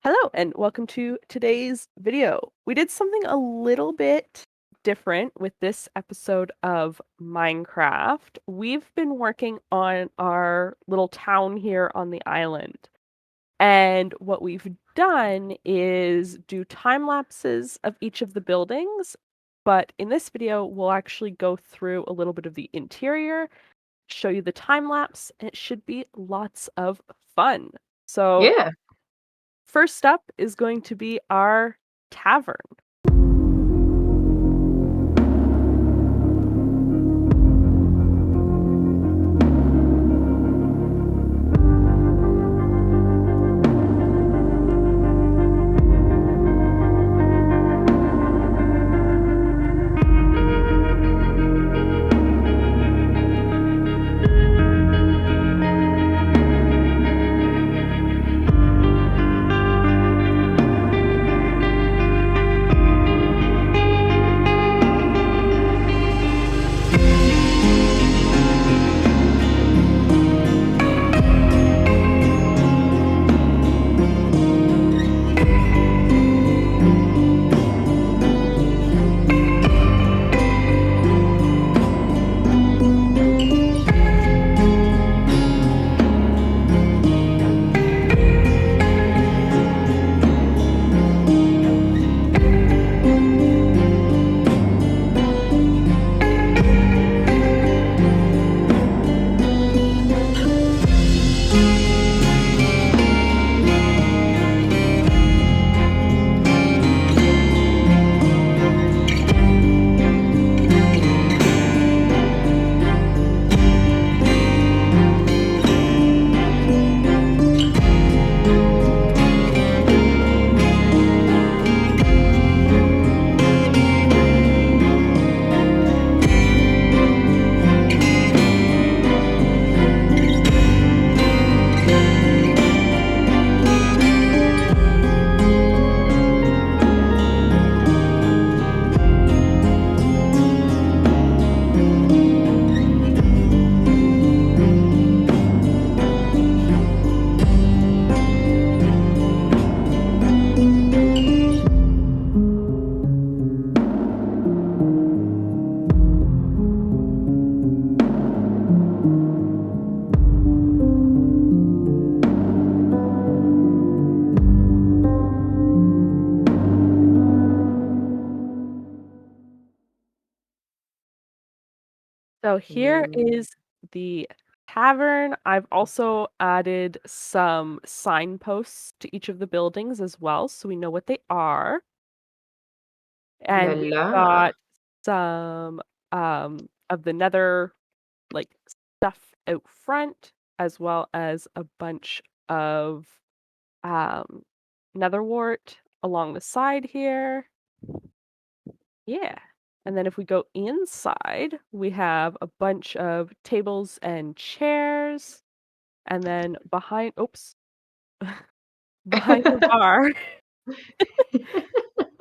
Hello and welcome to today's video. We did something a little bit different with this episode of Minecraft. We've been working on our little town here on the island. And what we've done is do time lapses of each of the buildings. But in this video, we'll actually go through a little bit of the interior, show you the time lapse, and it should be lots of fun. So Yeah. first up is going to be our tavern. So here is the tavern. I've also added some signposts to each of the buildings as well, so we know what they are. La And we've la. got some of the nether like stuff out front, as well as a bunch of nether wart along the side here. Yeah. And then if we go inside, we have a bunch of tables and chairs. And then behind behind the bar,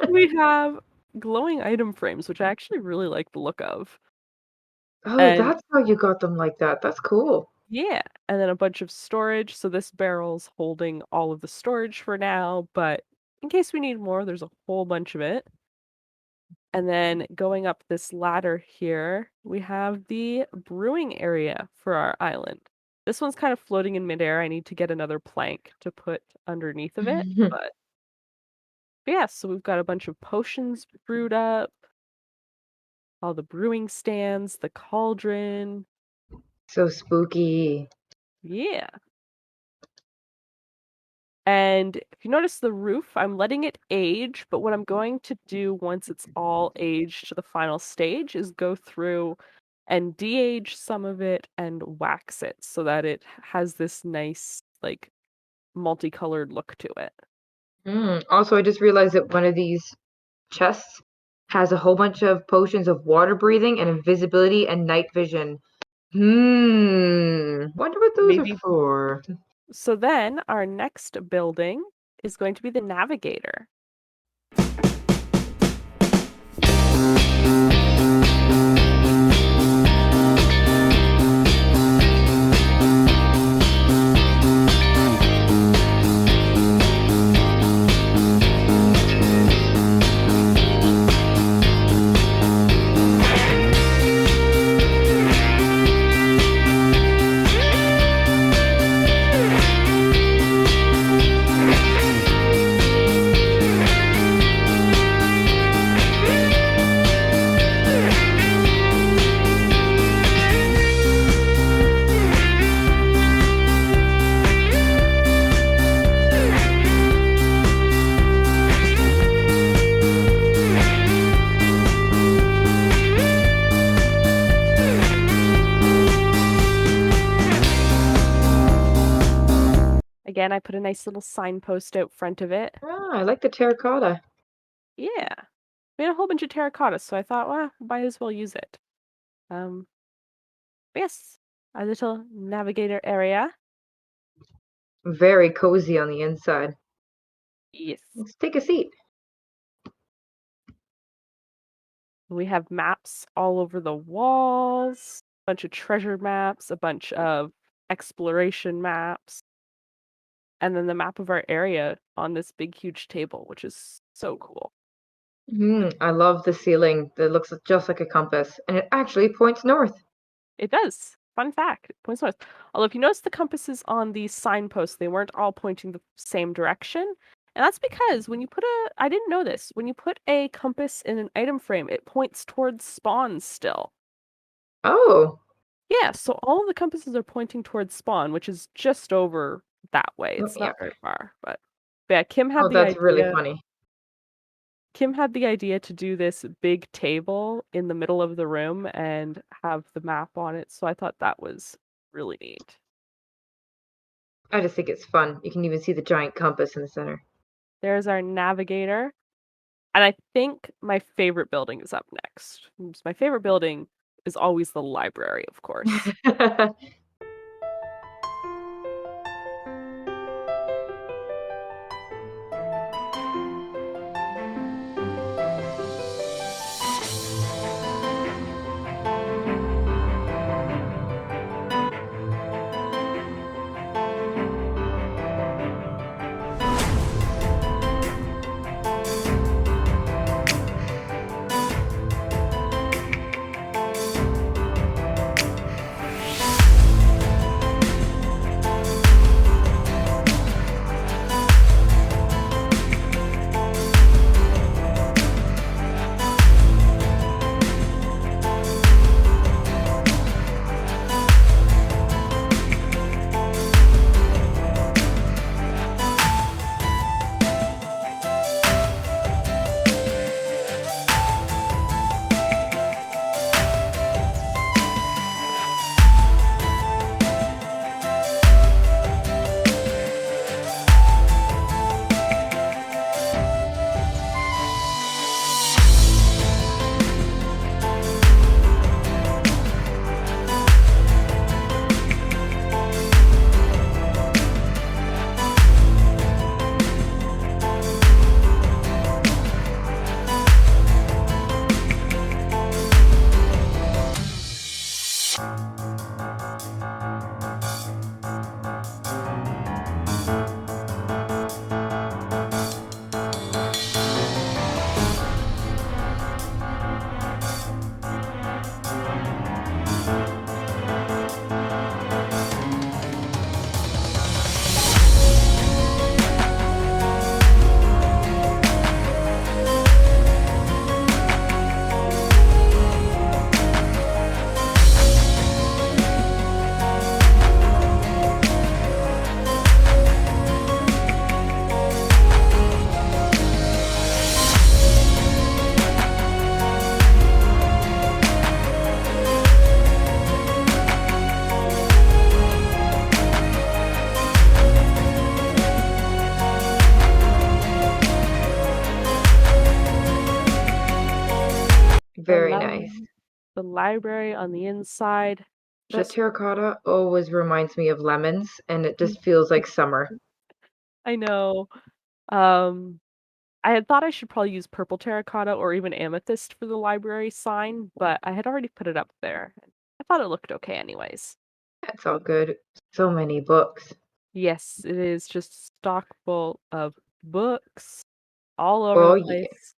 we have glowing item frames, which I actually really like the look of. Oh, And that's how you got them like that. That's cool. yeah, and then a bunch of storage. So this barrel's holding all of the storage for now, but in case we need more, there's a whole bunch of it. And then going up this ladder here, we have the brewing area for our island. This one's kind of floating in midair. I need to get another plank to put underneath of it. But yeah, so we've got a bunch of potions brewed up, all the brewing stands, the cauldron. So spooky. Yeah. And if you notice the roof, I'm letting it age, but what I'm going to do once it's all aged to the final stage is go through and de-age some of it and wax it so that it has this nice, like, multicolored look to it. Also, I just realized that one of these chests has a whole bunch of potions of water breathing and invisibility and night vision. Wonder what those are Maybe. for. So then our next building is going to be the Navigator. And I put a nice little signpost out front of it. Ah, I like the terracotta. Yeah. We had a whole bunch of terracotta, so I thought, well, might as well use it. Um, but yes, our little navigator area. Very cozy on the inside. Yes. Let's take a seat. We have maps all over the walls, a bunch of treasure maps, a bunch of exploration maps, and then the map of our area on this big, huge table, which is so cool. I love the ceiling that looks just like a compass, and it actually points north. It does. Fun fact, it points north. Although if you notice the compasses on these signposts, they weren't all pointing the same direction. And that's because when you put I didn't know this, when you put a compass in an item frame, it points towards spawn still. Oh, Yeah, so all of the compasses are pointing towards spawn, which is just over that way. oh, It's yeah. not very far, but yeah, Kim Oh, had the that's really idea. funny. Kim had the idea to do this big table in the middle of the room and have the map on it, so I thought that was really neat. I just think it's fun. You can even see the giant compass in the center. There's our navigator. And I think my favorite building is up next. My favorite building is always the library, of course. The Very nice. li the library on the inside, The just terracotta always reminds me of lemons, and it just feels like summer. I know. Um, I had thought I should probably use purple terracotta or even amethyst for the library sign, but I had already put it up there. I thought it looked okay anyways. That's all good. So many books. Yes, it is just stock full of books all over Oh, the yeah. place.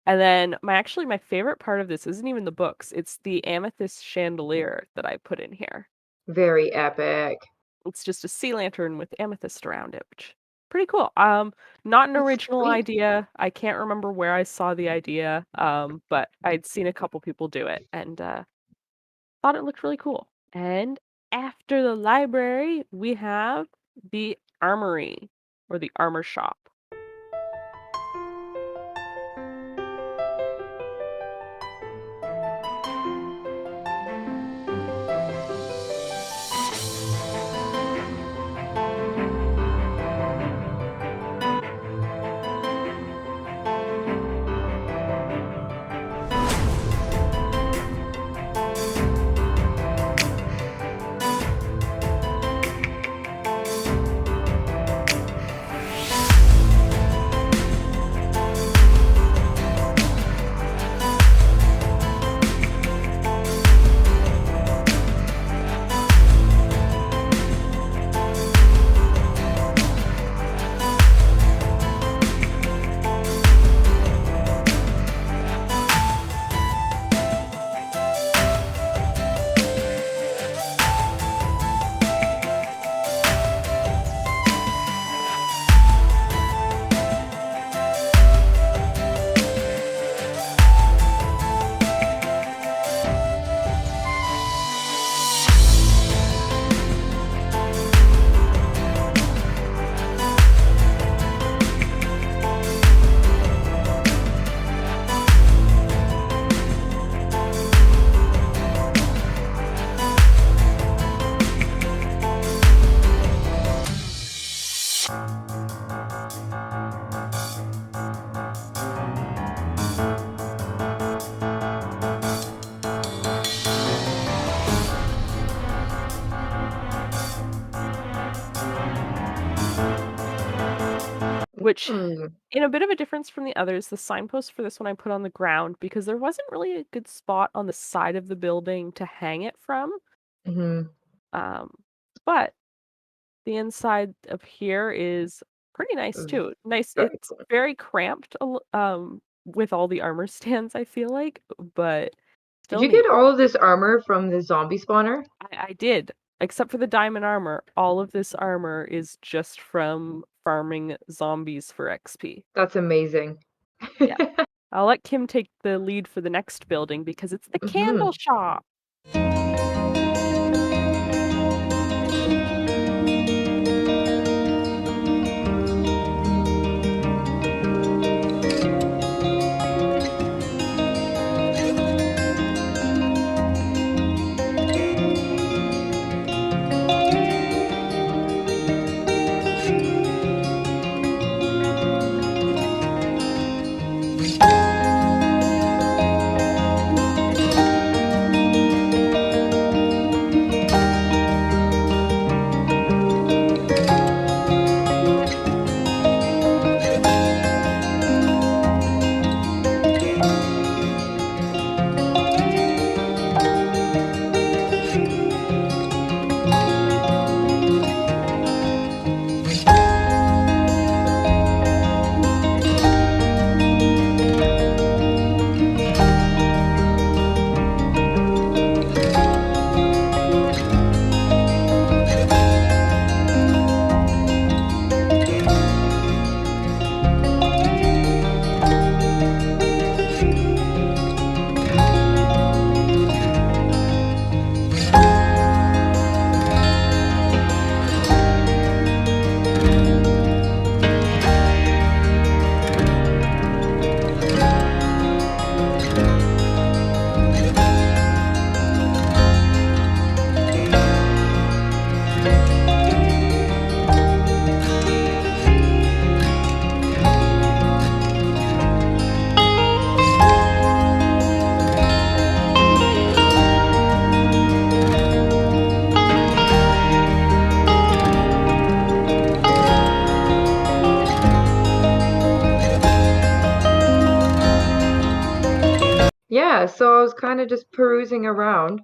And then my favorite part of this isn't even the books, it's the amethyst chandelier that I put in here. Very epic. It's just a sea lantern with amethyst around it, which pretty cool. Not an That's original sweet. idea. I can't remember where I saw the idea, but I'd seen a couple people do it and thought it looked really cool. And after the library, we have the armory or the armor shop. which Mm, in a bit of a difference from the others, the signpost for this one I put on the ground because there wasn't really a good spot on the side of the building to hang it from. mhm. Um, but the inside of here is pretty nice too. Nice. Very It's cool. very cramped with all the armor stands, I feel like, but Did still you neat. get all of this armor from the zombie spawner? I did, except for the diamond armor. All of this armor is just from farming zombies for XP. That's amazing. Yeah. I'll let Kim take the lead for the next building because it's the candle Mhm. shop. Yeah, so I was kind of just perusing around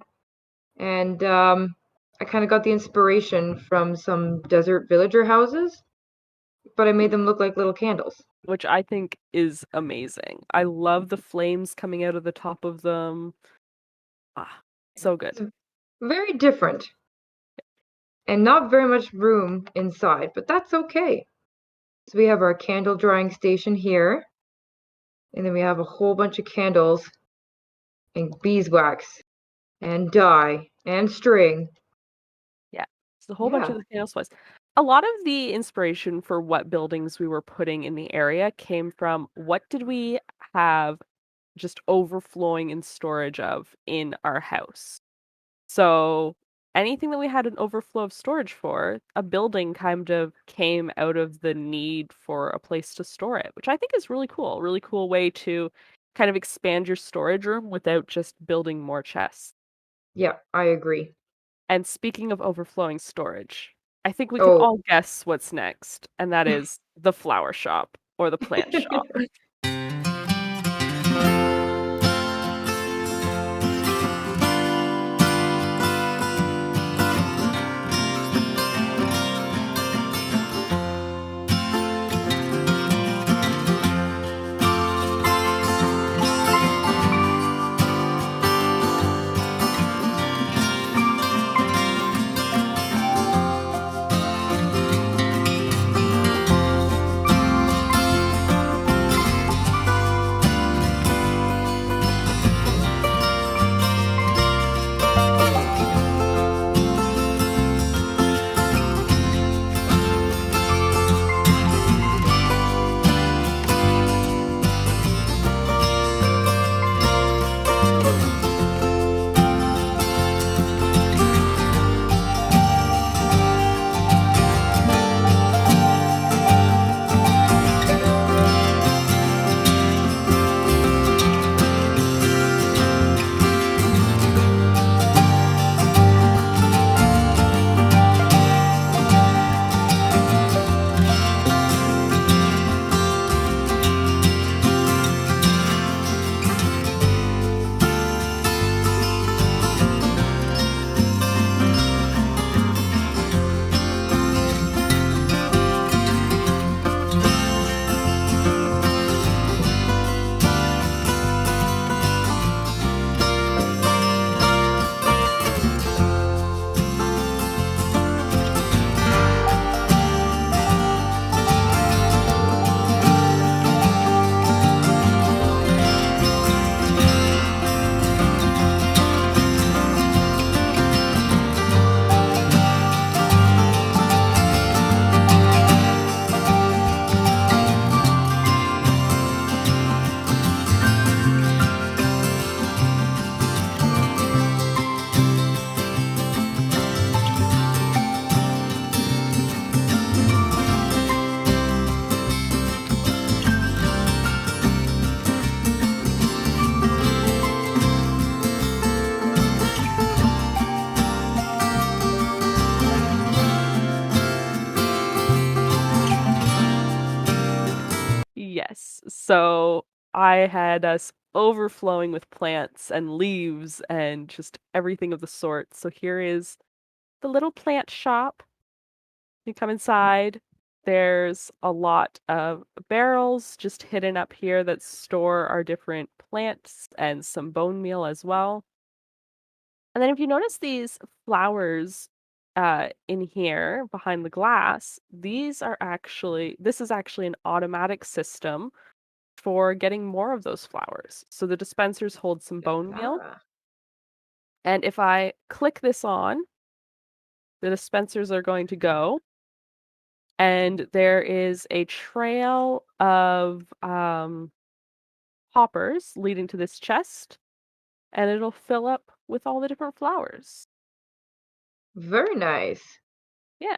and I kind of got the inspiration from some desert villager houses, but I made them look like little candles. Which I think is amazing. I love the flames coming out of the top of them. Ah, so good. It's very different and not very much room inside, but that's okay. So we have our candle drying station here, and then we have a whole bunch of candles and beeswax and dye and string. Yeah. It's a whole bunch of Yeah. the candle spice. A lot of the inspiration for what buildings we were putting in the area came from what did we have just overflowing in storage of in our house. So anything that we had an overflow of storage for, a building kind of came out of the need for a place to store it, which I think is really cool. Really cool way to kind of expand your storage room without just building more chests. Yeah, I agree. And speaking of overflowing storage, I think we can Oh, all guess what's next, and that is the flower shop or the plant shop. Yes. So I had us overflowing with plants and leaves and just everything of the sort. So here is the little plant shop. You come inside. There's a lot of barrels just hidden up here that store our different plants and some bone meal as well. And then if you notice these flowers in here behind the glass, this is actually an automatic system for getting more of those flowers. So the dispensers hold some bone meal. Ah, And if I click this on, the dispensers are going to go. And there is a trail of hoppers leading to this chest, and it'll fill up with all the different flowers. very nice. Yeah.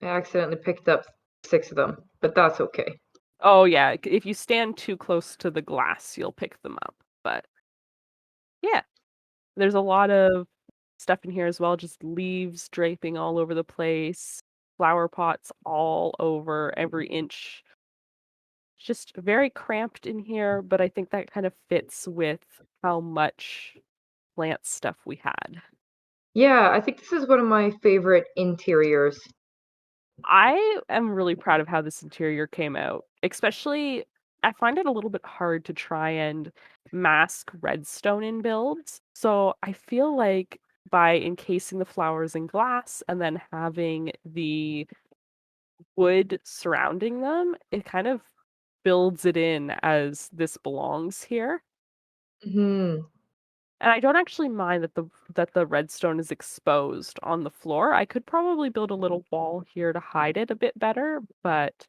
I accidentally picked up 6 of them, but that's okay. Oh, yeah. If you stand too close to the glass, you'll pick them up. But yeah, there's a lot of stuff in here as well, just leaves draping all over the place, flower pots all over every inch. It's just very cramped in here, but I think that kind of fits with how much plant stuff we had. Yeah, I think this is one of my favorite interiors. I am really proud of how this interior came out. Especially, I find it a little bit hard to try and mask redstone in builds. So I feel like by encasing the flowers in glass and then having the wood surrounding them, it kind of builds it in as this belongs here. Mhm. And I don't actually mind that the redstone is exposed on the floor. I could probably build a little wall here to hide it a bit better, but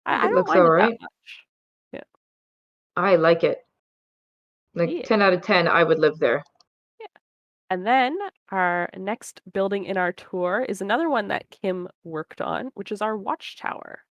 I think I it don't looks mind it that alright. much. Yeah. I like it. Like Yeah. 10 out of 10, I would live there. Yeah. And then our next building in our tour is another one that Kim worked on, which is our watchtower.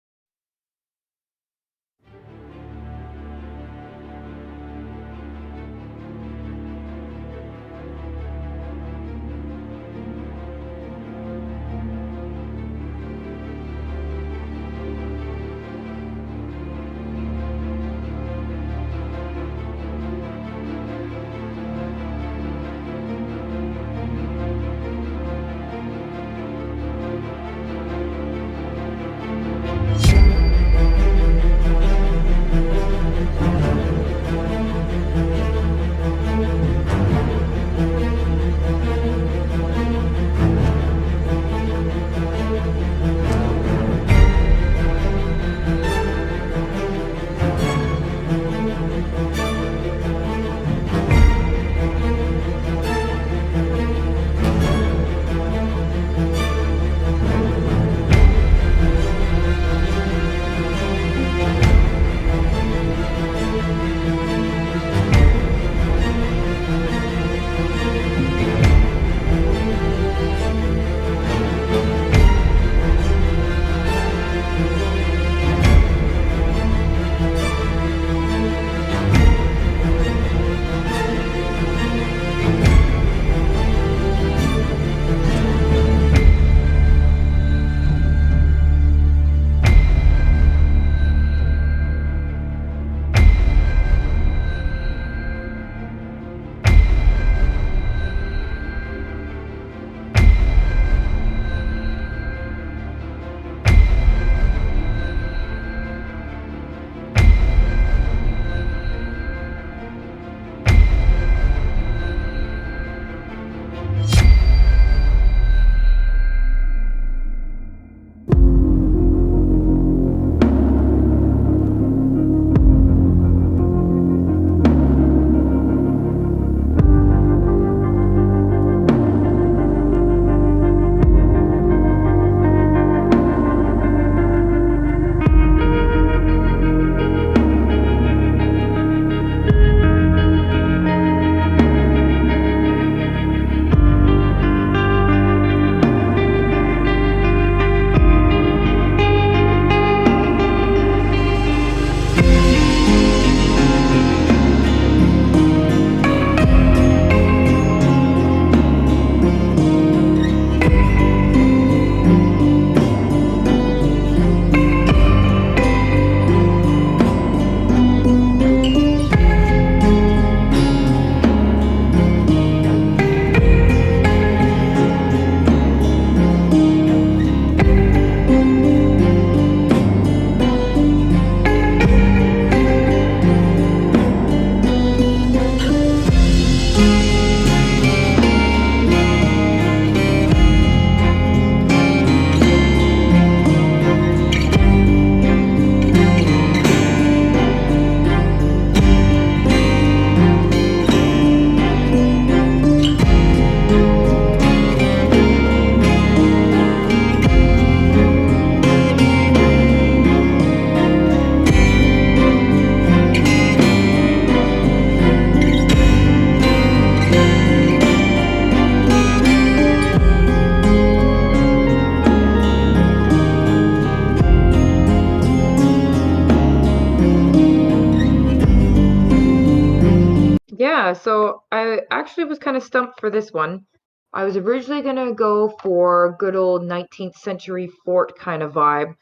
Yeah, so I actually was kind of stumped for this one. I was originally gonna go for good old 19th century fort kind of vibe.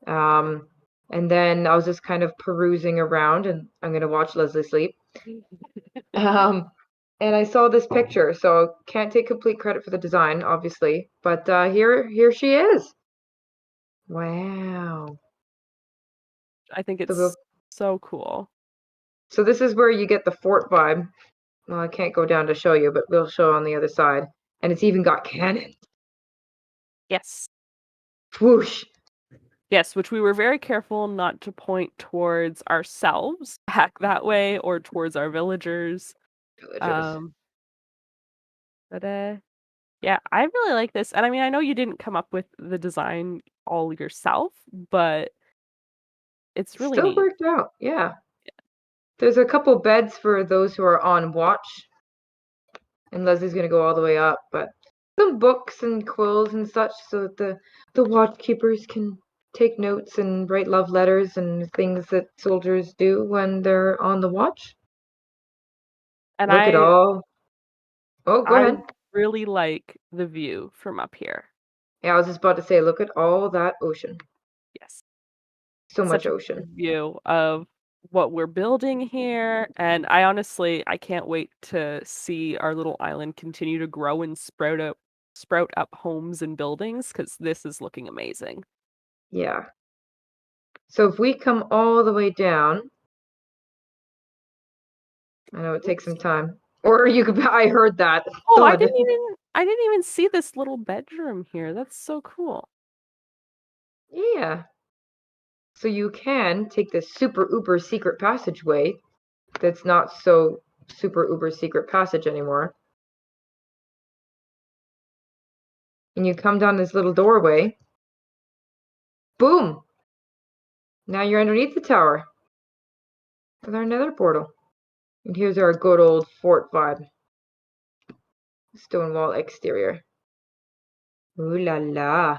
Um, and then I was just kind of perusing around and I'm gonna watch Leslie sleep. Um, and I saw this picture, so can't take complete credit for the design, obviously. But here she is. Wow. I think So it's so cool. so this is where you get the fort vibe. Well, I can't go down to show you, but we'll show on the other side. And it's even got cannons. Yes. Whoosh. Yes, which we were very careful not to point towards ourselves back that way or towards our villagers. Villagers. Um, but yeah, I really like this. And I mean, I know you didn't come up with the design all yourself, but it's really Still neat. worked out, yeah. There's a couple beds for those who are on watch, and Leslie's gonna go all the way up, but some books and quills and such so that the watch keepers can take notes and write love letters and things that soldiers do when they're on the watch. And Look at all. Oh, go I ahead. really like the view from up here. Yeah, I was just about to say, look at all that ocean. Yes. So much Such a ocean. good view of what we're building here. And I can't wait to see our little island continue to grow and sprout up homes and buildings because this is looking amazing. Yeah. So if we come all the way down, I know it takes Oops. some time. Or you could, I heard that Oh, thud. I didn't even see this little bedroom here. That's so cool. Yeah. So you can take this super uber secret passageway that's not so super uber secret passage anymore. And you come down this little doorway. Boom! Now you're underneath the tower with our nether portal. And here's our good old fort vibe. Stone wall exterior. Ooh la la.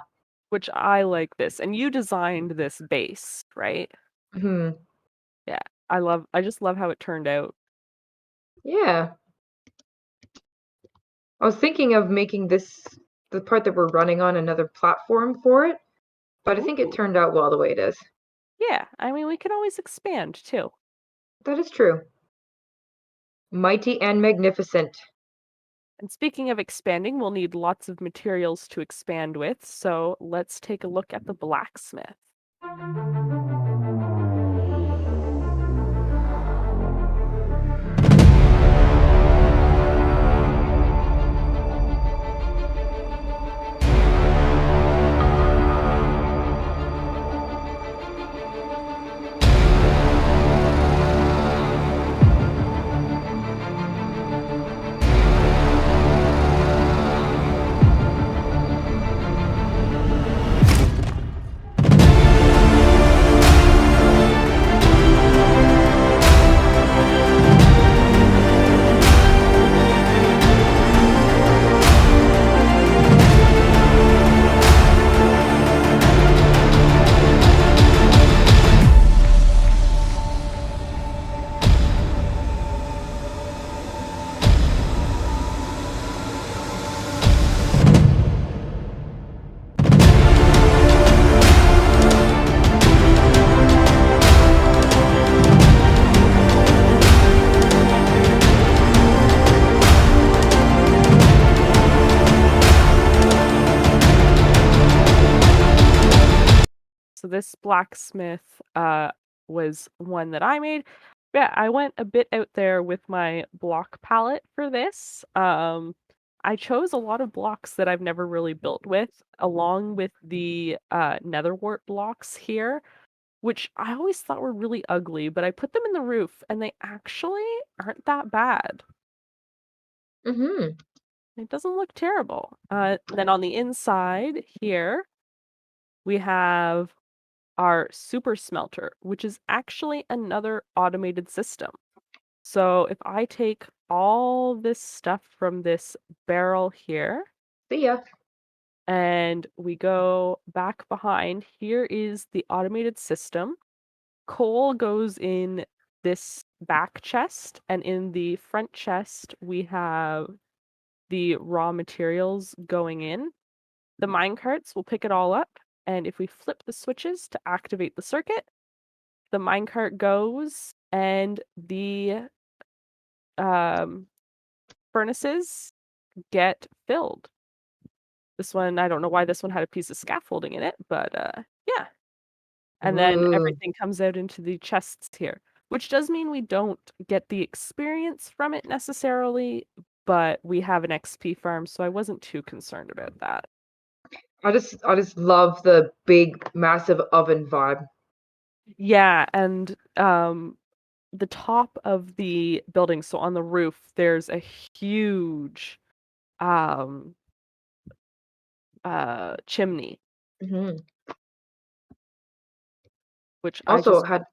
Which I like this. And you designed this base, right? Hmm. Yeah. I just love how it turned out. Yeah. I was thinking of making this the part that we're running on another platform for it, but I think it Ooh. turned out well the way it is. Yeah. I mean, we could always expand too. That is true. Mighty and magnificent. And speaking of expanding, we'll need lots of materials to expand with, so let's take a look at the blacksmith. So this blacksmith was one that I made. Yeah, I went a bit out there with my block palette for this. I chose a lot of blocks that I've never really built with, along with the netherwort blocks here, which I always thought were really ugly, but I put them in the roof and they actually aren't that bad. Mm-hmm. It doesn't look terrible. Then on the inside here, we have our super smelter, which is actually another automated system. So if I take all this stuff from this barrel here See ya. and we go back behind, here is the automated system. Coal goes in this back chest, and in the front chest, we have the raw materials going in. The minecarts will pick it all up, and if we flip the switches to activate the circuit, the minecart goes, and the um, furnaces get filled. This one, I don't know why this one had a piece of scaffolding in it, but yeah. And then Ooh. everything comes out into the chests here, which does mean we don't get the experience from it necessarily, but we have an XP farm, so I wasn't too concerned about that. I just love the big massive oven vibe. Yeah, and the top of the building, so on the roof, there's a huge um chimney, Hmm. which I Also just had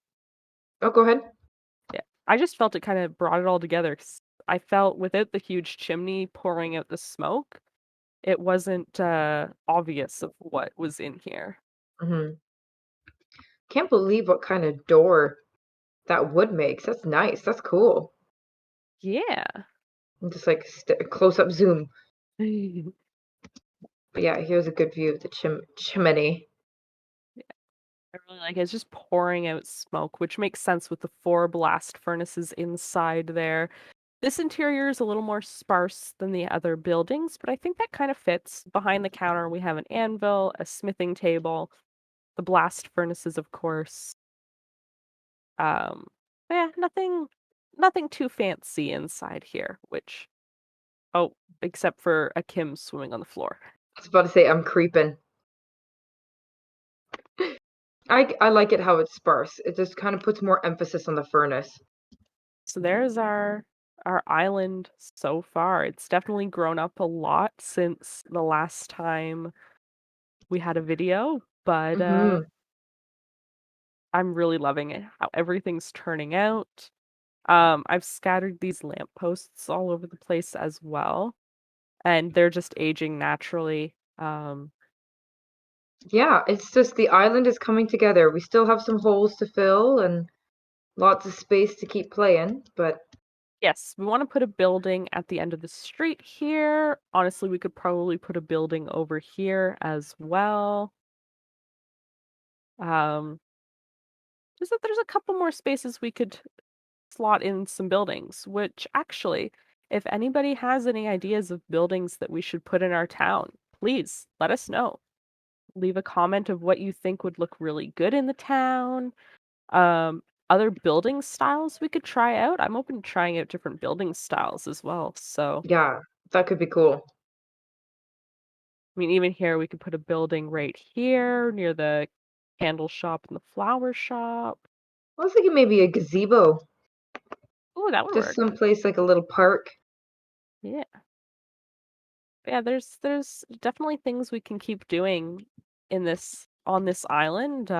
Oh, go ahead. yeah, I just felt it kind of brought it all together 'cause I felt without the huge chimney pouring out the smoke, it wasn't obvious of what was in here. Hmm. Can't believe what kind of door that wood makes. That's nice. That's cool. Yeah. And just like close up zoom. But yeah, here's a good view of the chimney. I really like it. It's just pouring out smoke, which makes sense with the four blast furnaces inside there. This interior is a little more sparse than the other buildings, but I think that kind of fits. Behind the counter, we have an anvil, a smithing table, the blast furnaces, of course. Um, yeah, nothing too fancy inside here, which oh, except for a Kim swimming on the floor. I was about to say I'm creeping. I like it how it's sparse. It just kind of puts more emphasis on the furnace. So there's our island so far. It's definitely grown up a lot since the last time we had a video, but Hmm. I'm really loving it, how everything's turning out. I've scattered these lampposts all over the place as well, and they're just aging naturally. Yeah, it's just the island is coming together. We still have some holes to fill and lots of space to keep playing, but Yes, we want to put a building at the end of the street here. Honestly, we could probably put a building over here as well. Um, just that there's a couple more spaces we could slot in some buildings, which actually, if anybody has any ideas of buildings that we should put in our town, please let us know. Leave a comment of what you think would look really good in the town. Other building styles we could try out. I'm open to trying out different building styles as well. So, yeah, that could be cool. I mean, even here we could put a building right here near the candle shop and the flower shop. I was thinking maybe a gazebo, Oh, that would just work. someplace like a little park. Yeah. Yeah, there's definitely things we can keep doing in this on this island.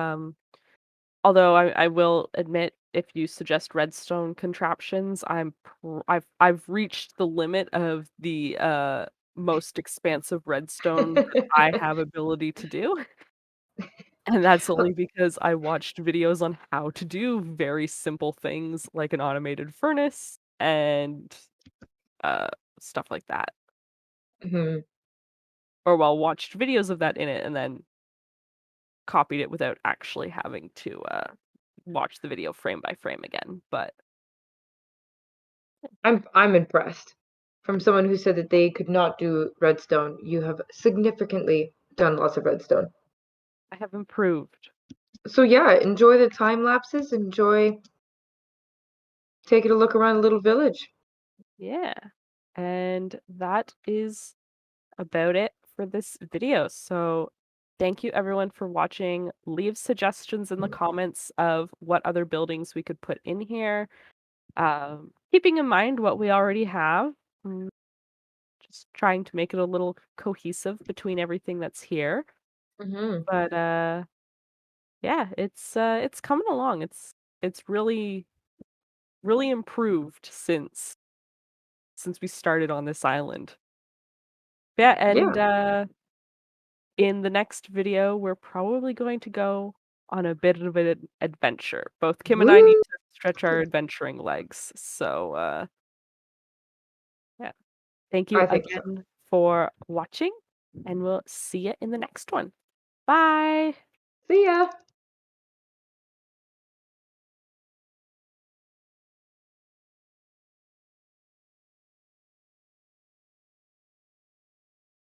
Although I will admit, if you suggest redstone contraptions, I've reached the limit of the most expansive redstone that I have ability to do. And that's only because I watched videos on how to do very simple things like an automated furnace and uh stuff like that. Hmm. Or well, watched videos of that in it and then copied it without actually having to watch the video frame by frame again. But I'm impressed. From someone who said that they could not do redstone, you have significantly done lots of redstone. I have improved. So yeah, enjoy the time lapses, enjoy taking a look around the little village. Yeah. And that is about it for this video. So thank you everyone for watching. Leave suggestions in the comments of what other buildings we could put in here. Keeping in mind what we already have. mm, Just trying to make it a little cohesive between everything that's here. Hmm. But yeah, it's coming along. It's really improved since we started on this island. Yeah, and Yeah. in the next video, we're probably going to go on a bit of an adventure. Both Kim and I need Woo! to stretch our adventuring legs. So, yeah. Thank you I think so. again for watching, and we'll see you in the next one. Bye. See ya.